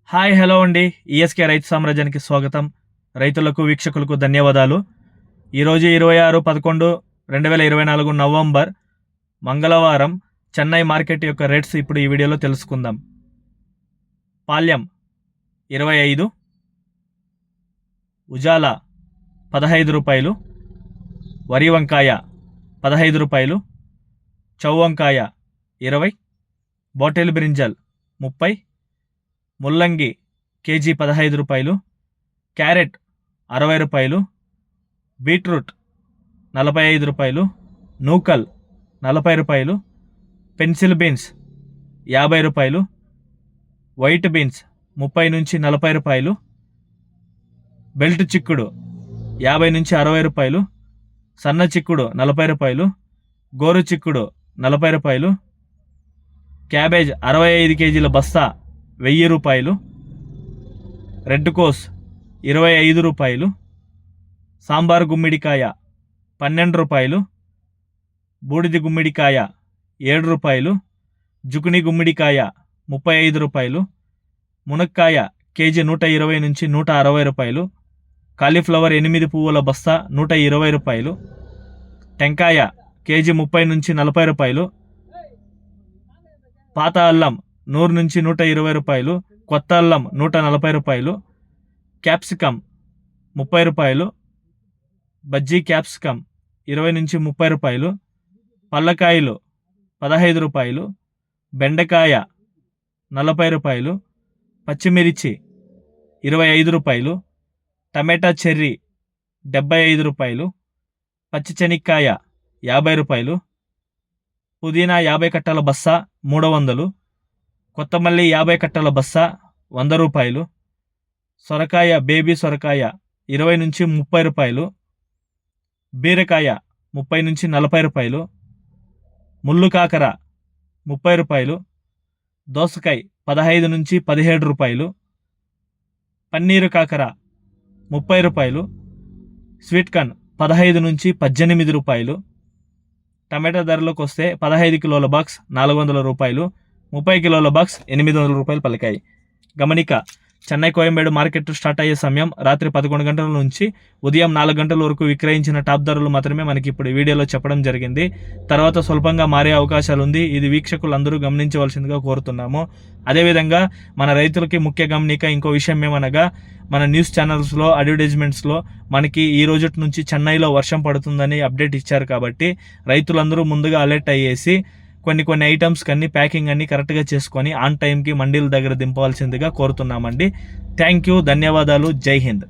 Hi hello అండి. ESK రైతు సామ్రాజ్యానికి స్వాగతం. రైతులకు వీక్షకులకు ధన్యవాదాలు. ఈరోజు 26/11/2024 నవంబర్ మంగళవారం చెన్నై మార్కెట్ యొక్క రేట్స్ ఇప్పుడు ఈ వీడియోలో తెలుసుకుందాం. పాల్యం 25, ఉజాల 15 రూపాయలు, వరి వంకాయ 15 రూపాయలు, చౌవంకాయ 20, బాటిల్ బ్రింజల్ 30, ముల్లంగి కేజీ 15 రూపాయలు, క్యారెట్ 60 రూపాయలు, బీట్రూట్ 45 రూపాయలు, నూకల్ 40 రూపాయలు, పెన్సిల్ బీన్స్ 50 రూపాయలు, వైట్ బీన్స్ 30 నుంచి 40 రూపాయలు, బెల్ట్ చిక్కుడు 50 నుంచి 60 రూపాయలు, సన్న చిక్కుడు 40 రూపాయలు, గోరు చిక్కుడు 40 రూపాయలు, క్యాబేజ్ 65 కేజీల బస్తా 1000 రూపాయలు, రెడ్ కోస్ 25 రూపాయలు, సాంబార్ గుమ్మిడికాయ 12 రూపాయలు, బూడిది గుమ్మిడికాయ 7 రూపాయలు, జుకుని గుమ్మిడికాయ 35 రూపాయలు, మునక్కాయ కేజీ 120 నుంచి 160 రూపాయలు, కాలీఫ్లవర్ 8 పువ్వుల బస్తా 120 రూపాయలు, టెంకాయ కేజీ 30 నుంచి 40 రూపాయలు, పాత అల్లం 100 నుంచి 120 రూపాయలు, కొత్త అల్లం 140 రూపాయలు, క్యాప్సికమ్ 30 రూపాయలు, బజ్జీ క్యాప్సికమ్ 20 నుంచి 30 రూపాయలు, పల్లకాయలు 15 రూపాయలు, బెండకాయ 40 రూపాయలు, పచ్చిమిర్చి 25 రూపాయలు, టమాటా చెర్రీ 75 రూపాయలు, పచ్చి శనక్కాయ 50 రూపాయలు, పుదీనా 50 కట్టల బస్తా 300, కొత్తమల్లి 50 కట్టల బస్తా 100 రూపాయలు, సొరకాయ బేబీ సొరకాయ 20 నుంచి 30 రూపాయలు, బీరకాయ 30 నుంచి 40 రూపాయలు, ముళ్ళు కాకర 30 రూపాయలు, దోసకాయ 15 నుంచి 17 రూపాయలు, పన్నీరు కాకర 30 రూపాయలు, స్వీట్ కార్న్ 15 నుంచి 18 రూపాయలు, టమాటా ధరలోకి వస్తే 15 కిలోల బాక్స్ 400 రూపాయలు, 30 కిలోల బాక్స్ 800 రూపాయలు పలికాయి. గమనిక, చెన్నై కోయంబేడు మార్కెట్ స్టార్ట్ అయ్యే సమయం రాత్రి 11 గంటల నుంచి ఉదయం 4 గంటల వరకు విక్రయించిన టాప్ ధరలు మాత్రమే మనకి ఇప్పుడు వీడియోలో చెప్పడం జరిగింది. తర్వాత స్వల్పంగా మారే అవకాశాలు ఉంది. ఇది వీక్షకులందరూ గమనించవలసిందిగా కోరుతున్నాము. అదేవిధంగా మన రైతులకి ముఖ్య గమనిక ఇంకో విషయం ఏమనగా, మన న్యూస్ ఛానల్స్లో అడ్వర్టైజ్మెంట్స్లో మనకి ఈ రోజు నుంచి చెన్నైలో వర్షం పడుతుందని అప్డేట్ ఇచ్చారు. కాబట్టి రైతులందరూ ముందుగా అలర్ట్ అయ్యేసి కొన్ని ఐటమ్స్ కన్నీ ప్యాకింగ్ అన్ని కరెక్ట్గా చేసుకొని ఆన్ టైంకి మండీల దగ్గర దింపవలసిందిగా కోరుతున్నామండి. థ్యాంక్ యూ, ధన్యవాదాలు, జై హింద్.